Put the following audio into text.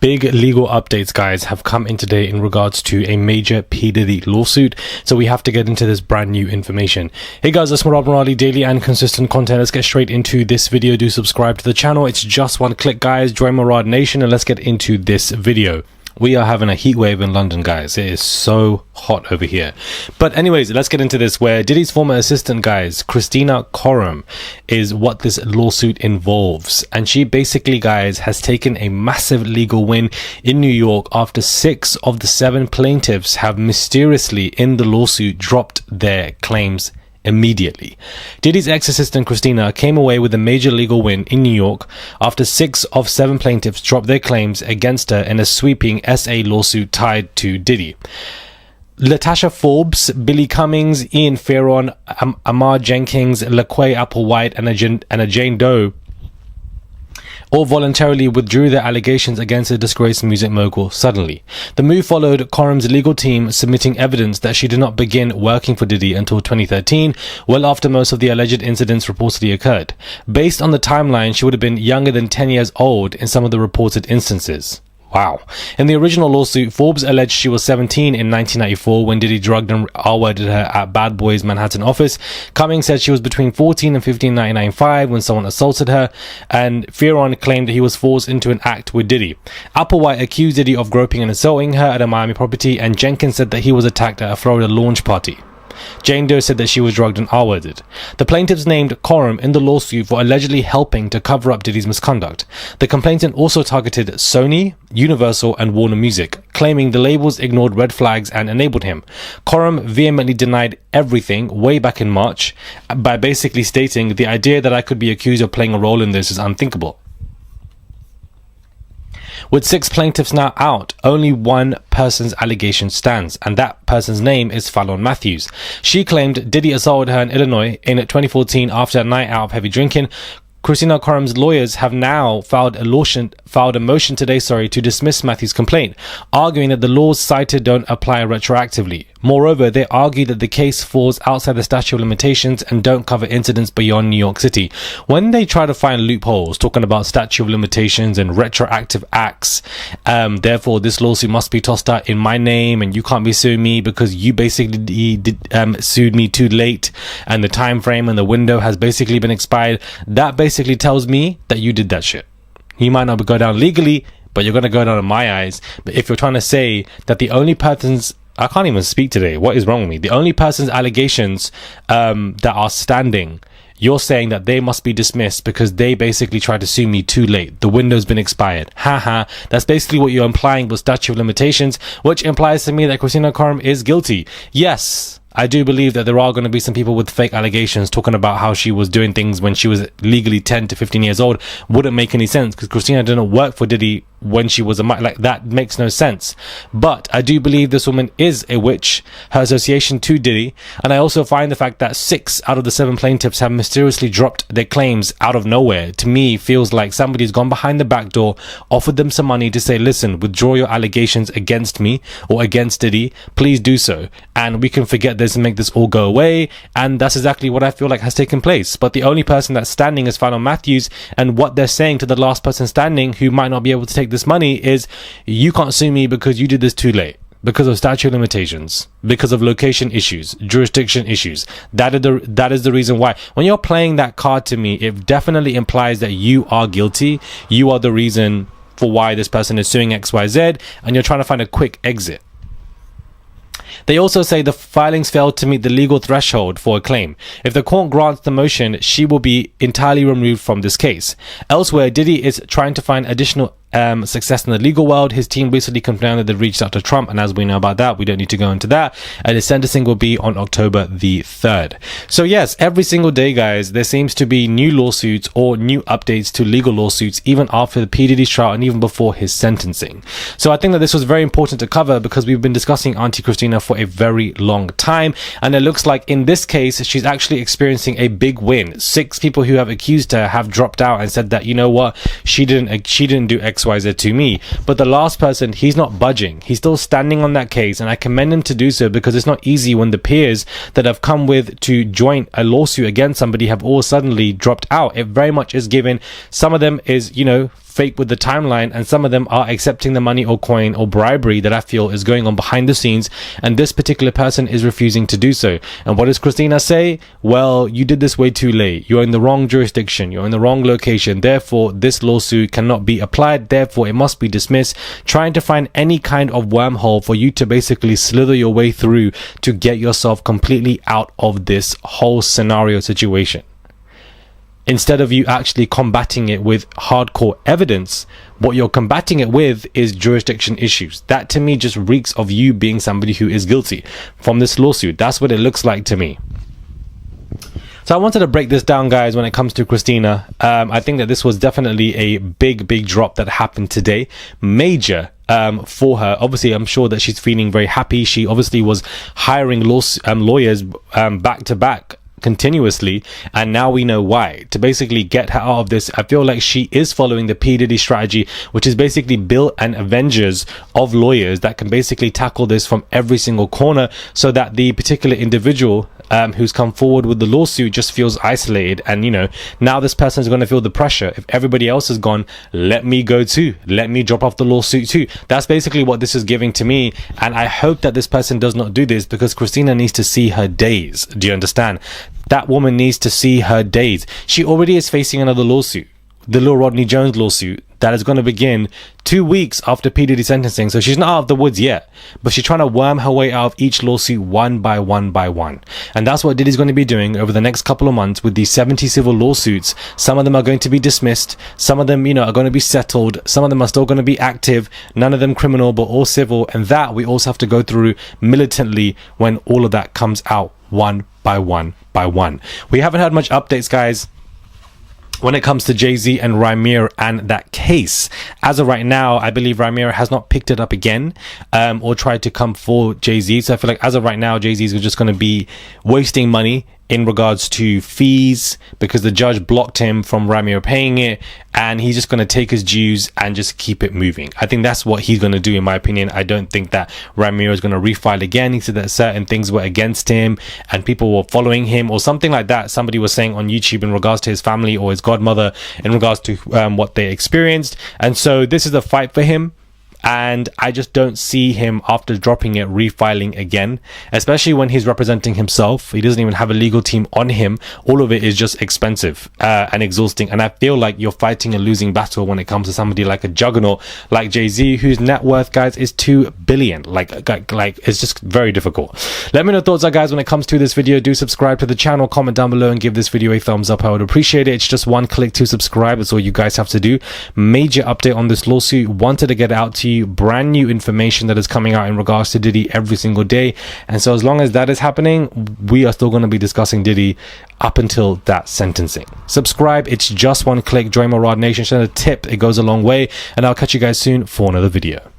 Big legal updates, guys, have come in today in regards to a major P. Diddy lawsuit. So we have to get into this brand new information. Hey guys, it's Khorrum, daily and consistent content. Let's get straight into this video. Do subscribe to the channel. It's just one click, guys. Join Murad Nation and let's get into this video. We are having a heat wave in London, guys. It is so hot over here. But anyways, let's get into this, where Diddy's former assistant, guys, Khristina Khorrum, is what this lawsuit involves. And she basically, guys, has taken a massive legal win in New York after 6 of the 7 plaintiffs have mysteriously in the lawsuit dropped their claims immediately. Diddy's ex-assistant Khristina came away with a major legal win in New York after 6 of 7 plaintiffs dropped their claims against her in a sweeping SA lawsuit tied to Diddy. Latasha Forbes, Billy Cummings, Ian Fearon, Amar Jenkins, LaQuay Applewhite, and a Jane Doe all voluntarily withdrew their allegations against the disgraced music mogul suddenly. The move followed Khorrum's legal team submitting evidence that she did not begin working for Diddy until 2013, well after most of the alleged incidents reportedly occurred. Based on the timeline, she would have been younger than 10 years old in some of the reported instances. Wow. In the original lawsuit, Forbes alleged she was 17 in 1994 when Diddy drugged and R-worded her at Bad Boy's Manhattan office. Cummings said she was between 14 and 15 in 1995 when someone assaulted her, and Fearon claimed that he was forced into an act with Diddy. Applewhite accused Diddy of groping and assaulting her at a Miami property, and Jenkins said that he was attacked at a Florida launch party. Jane Doe said that she was drugged and R-worded. The plaintiffs named Khorrum in the lawsuit for allegedly helping to cover up Diddy's misconduct. The complainant also targeted Sony, Universal, and Warner Music, claiming the labels ignored red flags and enabled him. Khorrum vehemently denied everything way back in March by basically stating, "The idea that I could be accused of playing a role in this is unthinkable." With 6 plaintiffs now out, only one person's allegation stands, and that person's name is Fallon Matthews. She claimed Diddy assaulted her in Illinois in 2014 after a night out of heavy drinking. Khristina Khorrum's lawyers have now filed a motion today to dismiss Matthews' complaint, arguing that the laws cited don't apply retroactively. Moreover, they argue that the case falls outside the statute of limitations and don't cover incidents beyond New York City. When they try to find loopholes, talking about statute of limitations and retroactive acts, therefore this lawsuit must be tossed out in my name and you can't be suing me because you basically sued me too late and the time frame and the window has basically been expired, that basically tells me that you did that shit. You might not go down legally, but you're going to go down in my eyes. But if you're trying to say that the only person's, I can't even speak today. What is wrong with me? The only person's allegations that are standing, you're saying that they must be dismissed because they basically tried to sue me too late. The window's been expired. Haha. That's basically what you're implying with statute of limitations, which implies to me that Khristina Khorrum is guilty. Yes, I do believe that there are going to be some people with fake allegations talking about how she was doing things when she was legally 10 to 15 years old. Wouldn't make any sense because Khristina didn't work for Diddy when she was that makes no sense. But I do believe this woman is a witch, her association to Diddy, and I also find the fact that 6 out of the 7 plaintiffs have mysteriously dropped their claims out of nowhere, to me feels like somebody's gone behind the back door, offered them some money to say, listen, withdraw your allegations against me or against Diddy, please do so, and we can forget this and make this all go away. And that's exactly what I feel like has taken place. But the only person that's standing is Fallon Matthews, and what they're saying to the last person standing who might not be able to take this money is, you can't sue me because you did this too late, because of statute of limitations, because of location issues, jurisdiction issues. That is the reason why. When you're playing that card to me, it definitely implies that you are guilty. You are the reason for why this person is suing XYZ, and you're trying to find a quick exit. They also say the filings failed to meet the legal threshold for a claim. If the court grants the motion, she will be entirely removed from this case. Elsewhere, Diddy is trying to find additional success in the legal world. His team recently confirmed that they reached out to Trump, and as we know about that, we don't need to go into that, and his sentencing will be on October the 3rd. So yes, every single day, guys, there seems to be new lawsuits or new updates to legal lawsuits, even after the P. Diddy's trial and even before his sentencing. So I think that this was very important to cover because we've been discussing Auntie Khristina for a very long time, and it looks like in this case she's actually experiencing a big win. 6 people who have accused her have dropped out and said that, you know what, she didn't do XYZ to me. But the last person, he's not budging. He's still standing on that case, and I commend him to do so because it's not easy when the peers that have come with to join a lawsuit against somebody have all suddenly dropped out. It very much is given. Some of them is, you know, fake with the timeline, and some of them are accepting the money or coin or bribery that I feel is going on behind the scenes, and this particular person is refusing to do so. And what does Khristina say? Well, you did this way too late. You're in the wrong jurisdiction. You're in the wrong location. Therefore, this lawsuit cannot be applied. Therefore, it must be dismissed. Trying to find any kind of wormhole for you to basically slither your way through to get yourself completely out of this whole scenario situation. Instead of you actually combating it with hardcore evidence, what you're combating it with is jurisdiction issues. That to me just reeks of you being somebody who is guilty from this lawsuit. That's what it looks like to me. So I wanted to break this down, guys, when it comes to Khristina. I think that this was definitely a big drop that happened today. Major for her. Obviously, I'm sure that she's feeling very happy. She obviously was hiring lawyers back to back continuously, and now we know why, to basically get her out of this. I feel like she is following the P. Diddy strategy, which is basically build an Avengers of lawyers that can basically tackle this from every single corner, so that the particular individual who's come forward with the lawsuit just feels isolated. And you know, now this person is going to feel the pressure. If everybody else is gone, let me go too, let me drop off the lawsuit too. That's basically what this is giving to me, and I hope that this person does not do this, because Khristina needs to see her days. Do you understand? That woman needs to see her days. She already is facing another lawsuit, the Lil Rodney Jones lawsuit, that is going to begin 2 weeks after P. Diddy sentencing. So she's not out of the woods yet, but she's trying to worm her way out of each lawsuit one by one by one. And that's what Diddy's going to be doing over the next couple of months with these 70 civil lawsuits. Some of them are going to be dismissed. Some of them, you know, are going to be settled. Some of them are still going to be active. None of them criminal, but all civil. And that we also have to go through militantly when all of that comes out one by one by one. We haven't had much updates, guys, when it comes to Jay-Z and Rhaenyra and that case. As of right now, I believe Rhaenyra has not picked it up again or tried to come for Jay-Z. So I feel like as of right now, Jay-Z is just going to be wasting money in regards to fees, because the judge blocked him from Rhaenyra paying it, and he's just going to take his dues and just keep it moving. I think that's what he's going to do, in my opinion. I don't think that Rhaenyra is going to refile again. He said that certain things were against him and people were following him or something like that. Somebody was saying on YouTube in regards to his family or his godmother in regards to what they experienced. And so this is a fight for him. And I just don't see him, after dropping it, refiling again, especially when he's representing himself. He doesn't even have a legal team on him. All of it is just expensive and exhausting. And I feel like you're fighting a losing battle when it comes to somebody like a juggernaut like Jay-Z, whose net worth, guys, is $2 billion. Like it's just very difficult. Let me know your thoughts are, guys, when it comes to this video. Do subscribe to the channel, comment down below, and give this video a thumbs up. I would appreciate it. It's just one click to subscribe. That's all you guys have to do. Major update on this lawsuit. Wanted to get it out to you. Brand new information that is coming out in regards to Diddy every single day, and so as long as that is happening, we are still going to be discussing Diddy up until that sentencing. Subscribe, it's just one click. Join my Rod Nation. Send a tip, it goes a long way, and I'll catch you guys soon for another video.